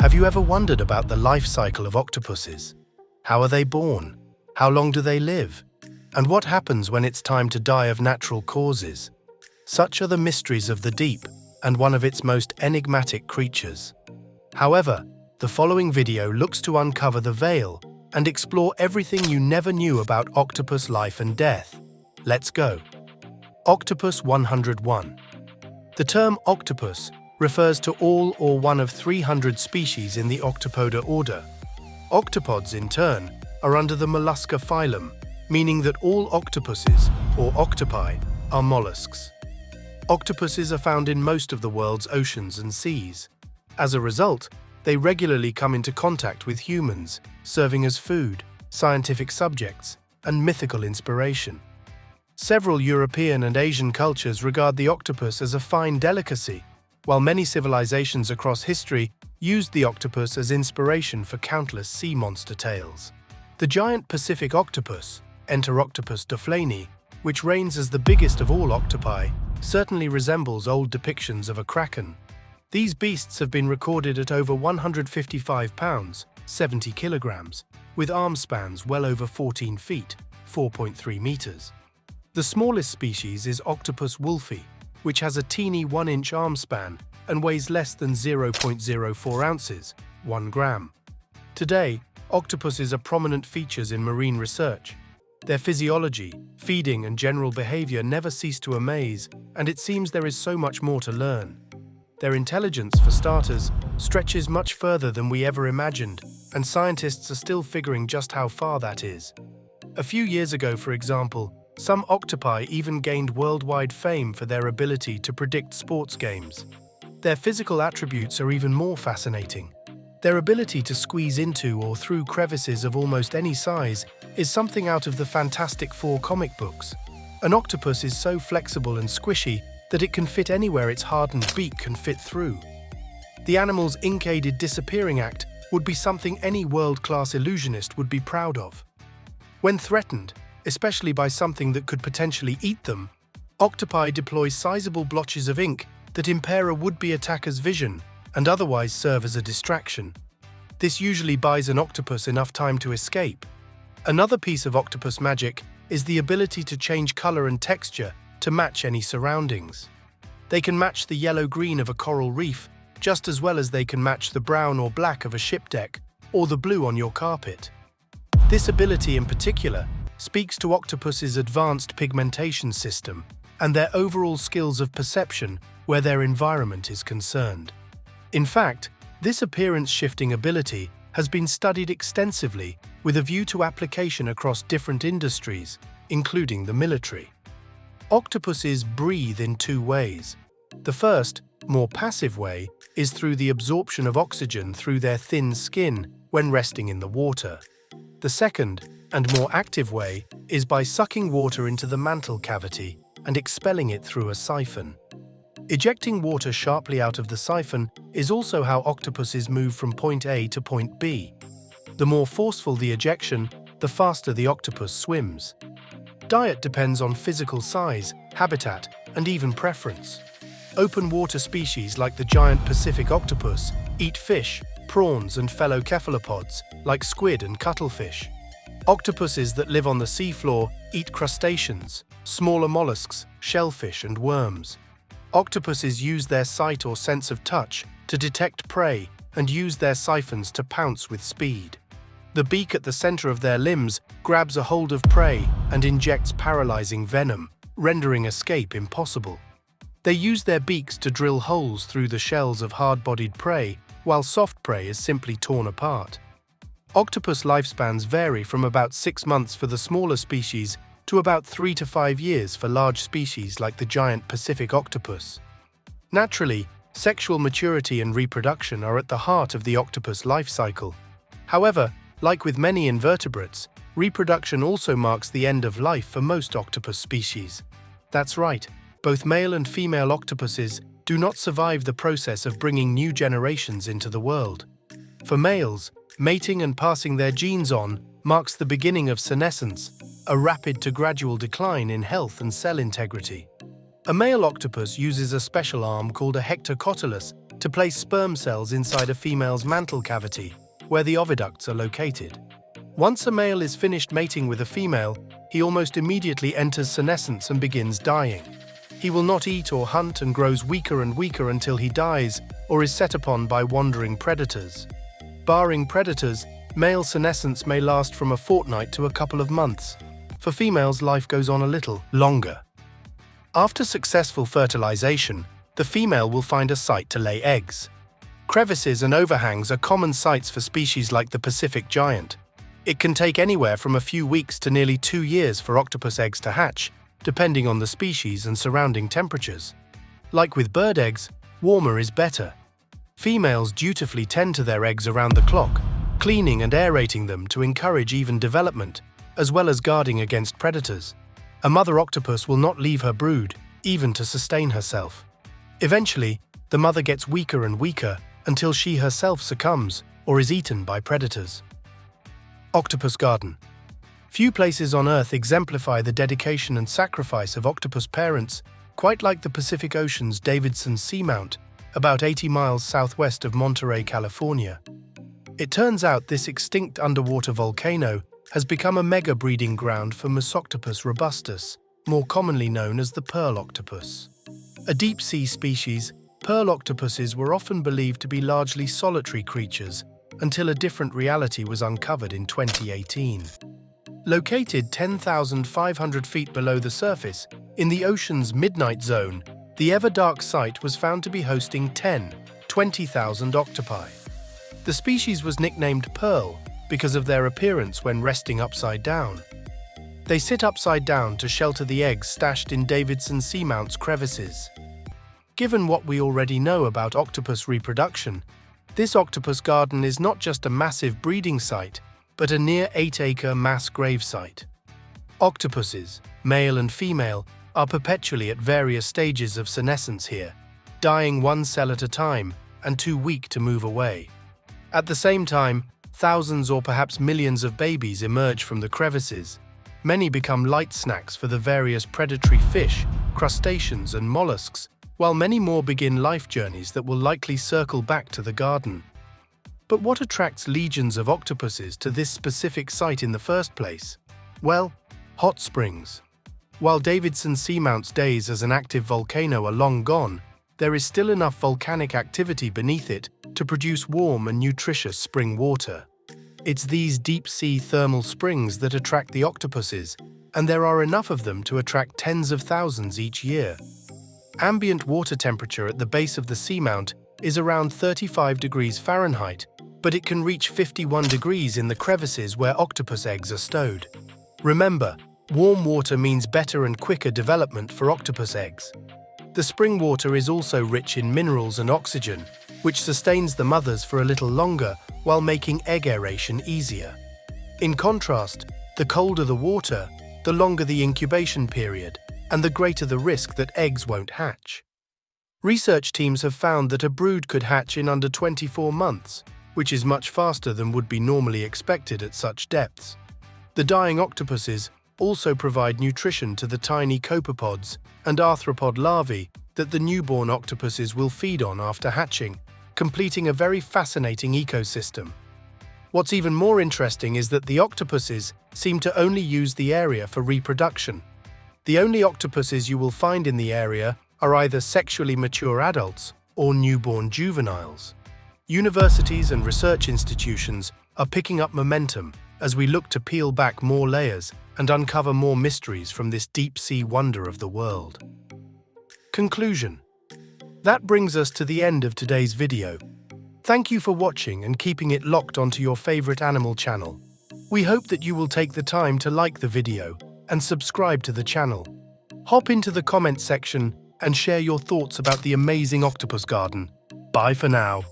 Have you ever wondered about the life cycle of octopuses? How are they born? How long do they live? And what happens when it's time to die of natural causes? Such are the mysteries of the deep and one of its most enigmatic creatures. However, the following video looks to uncover the veil and explore everything you never knew about octopus life and death. Let's go. Octopus 101. The term octopus refers to all or one of 300 species in the Octopoda order. Octopods, in turn, are under the mollusca phylum, meaning that all octopuses, or octopi, are mollusks. Octopuses are found in most of the world's oceans and seas. As a result, they regularly come into contact with humans, serving as food, scientific subjects, and mythical inspiration. Several European and Asian cultures regard the octopus as a fine delicacy, while many civilizations across history used the octopus as inspiration for countless sea monster tales. The giant Pacific octopus, Enteroctopus duflani, which reigns as the biggest of all octopi, certainly resembles old depictions of a kraken. These beasts have been recorded at over 155 pounds, 70 kilograms, with arm spans well over 14 feet, 4.3 meters. The smallest species is Octopus wolfi, which has a teeny 1-inch arm span and weighs less than 0.04 ounces, 1 gram. Today, octopuses are prominent features in marine research. Their physiology, feeding, and general behavior never cease to amaze, and it seems there is so much more to learn. Their intelligence, for starters, stretches much further than we ever imagined, and scientists are still figuring just how far that is. A few years ago, for example, some octopi even gained worldwide fame for their ability to predict sports games. Their physical attributes are even more fascinating. Their ability to squeeze into or through crevices of almost any size is something out of the Fantastic Four comic books. An octopus is so flexible and squishy that it can fit anywhere its hardened beak can fit through. The animal's ink-aided disappearing act would be something any world-class illusionist would be proud of. When threatened, especially by something that could potentially eat them, octopi deploy sizable blotches of ink that impair a would-be attacker's vision and otherwise serve as a distraction. This usually buys an octopus enough time to escape. Another piece of octopus magic is the ability to change color and texture to match any surroundings. They can match the yellow-green of a coral reef just as well as they can match the brown or black of a ship deck or the blue on your carpet. This ability in particular speaks to octopus's advanced pigmentation system and their overall skills of perception where their environment is concerned. In fact, this appearance-shifting ability has been studied extensively with a view to application across different industries, including the military. Octopuses breathe in two ways. The first, more passive way, is through the absorption of oxygen through their thin skin when resting in the water. The second, and more active way, is by sucking water into the mantle cavity and expelling it through a siphon. Ejecting water sharply out of the siphon is also how octopuses move from point A to point B. The more forceful the ejection, the faster the octopus swims. Diet depends on physical size, habitat, and even preference. Open water species like the giant Pacific octopus eat fish, prawns, and fellow cephalopods like squid and cuttlefish. Octopuses that live on the seafloor eat crustaceans, smaller mollusks, shellfish, and worms. Octopuses use their sight or sense of touch to detect prey and use their siphons to pounce with speed. The beak at the center of their limbs grabs a hold of prey and injects paralyzing venom, rendering escape impossible. They use their beaks to drill holes through the shells of hard-bodied prey, while soft prey is simply torn apart. Octopus lifespans vary from about 6 months for the smaller species to about 3 to 5 years for large species like the giant Pacific octopus. Naturally, sexual maturity and reproduction are at the heart of the octopus life cycle. However, like with many invertebrates, reproduction also marks the end of life for most octopus species. That's right, both male and female octopuses do not survive the process of bringing new generations into the world. For males, mating and passing their genes on marks the beginning of senescence, a rapid to gradual decline in health and cell integrity. A male octopus uses a special arm called a hectocotylus to place sperm cells inside a female's mantle cavity, where the oviducts are located. Once a male is finished mating with a female, he almost immediately enters senescence and begins dying. He will not eat or hunt and grows weaker and weaker until he dies or is set upon by wandering predators. Barring predators, male senescence may last from a fortnight to a couple of months. For females, life goes on a little longer. After successful fertilization, the female will find a site to lay eggs. Crevices and overhangs are common sites for species like the Pacific giant. It can take anywhere from a few weeks to nearly 2 years for octopus eggs to hatch, depending on the species and surrounding temperatures. Like with bird eggs, warmer is better. Females dutifully tend to their eggs around the clock, cleaning and aerating them to encourage even development, as well as guarding against predators. A mother octopus will not leave her brood, even to sustain herself. Eventually, the mother gets weaker and weaker until she herself succumbs or is eaten by predators. Octopus garden. Few places on Earth exemplify the dedication and sacrifice of octopus parents, quite like the Pacific Ocean's Davidson Seamount, about 80 miles southwest of Monterey, California. It turns out this extinct underwater volcano has become a mega breeding ground for Musoctopus robustus, more commonly known as the pearl octopus. A deep-sea species, pearl octopuses were often believed to be largely solitary creatures until a different reality was uncovered in 2018. Located 10,500 feet below the surface, in the ocean's midnight zone, the ever-dark site was found to be hosting 20,000 octopi. The species was nicknamed pearl because of their appearance when resting upside down. They sit upside down to shelter the eggs stashed in Davidson Seamount's crevices. Given what we already know about octopus reproduction, this octopus garden is not just a massive breeding site, but a near 8-acre mass grave site. Octopuses, male and female, are perpetually at various stages of senescence here, dying one cell at a time and too weak to move away. At the same time, thousands or perhaps millions of babies emerge from the crevices. Many become light snacks for the various predatory fish, crustaceans, and mollusks, while many more begin life journeys that will likely circle back to the garden. But what attracts legions of octopuses to this specific site in the first place? Well, hot springs. While Davidson Seamount's days as an active volcano are long gone, there is still enough volcanic activity beneath it to produce warm and nutritious spring water. It's these deep-sea thermal springs that attract the octopuses, and there are enough of them to attract tens of thousands each year. Ambient water temperature at the base of the seamount is around 35 degrees Fahrenheit, but it can reach 51 degrees in the crevices where octopus eggs are stowed. Remember, warm water means better and quicker development for octopus eggs. The spring water is also rich in minerals and oxygen, which sustains the mothers for a little longer while making egg aeration easier. In contrast, the colder the water, the longer the incubation period, and the greater the risk that eggs won't hatch. Research teams have found that a brood could hatch in under 24 months, which is much faster than would be normally expected at such depths. The dying octopuses also provide nutrition to the tiny copepods and arthropod larvae that the newborn octopuses will feed on after hatching, completing a very fascinating ecosystem. What's even more interesting is that the octopuses seem to only use the area for reproduction. The only octopuses you will find in the area are either sexually mature adults or newborn juveniles. Universities and research institutions are picking up momentum as we look to peel back more layers and uncover more mysteries from this deep-sea wonder of the world. Conclusion. That brings us to the end of today's video. Thank you for watching and keeping it locked onto your favorite animal channel. We hope that you will take the time to like the video and subscribe to the channel. Hop into the comment section and share your thoughts about the amazing octopus garden. Bye for now.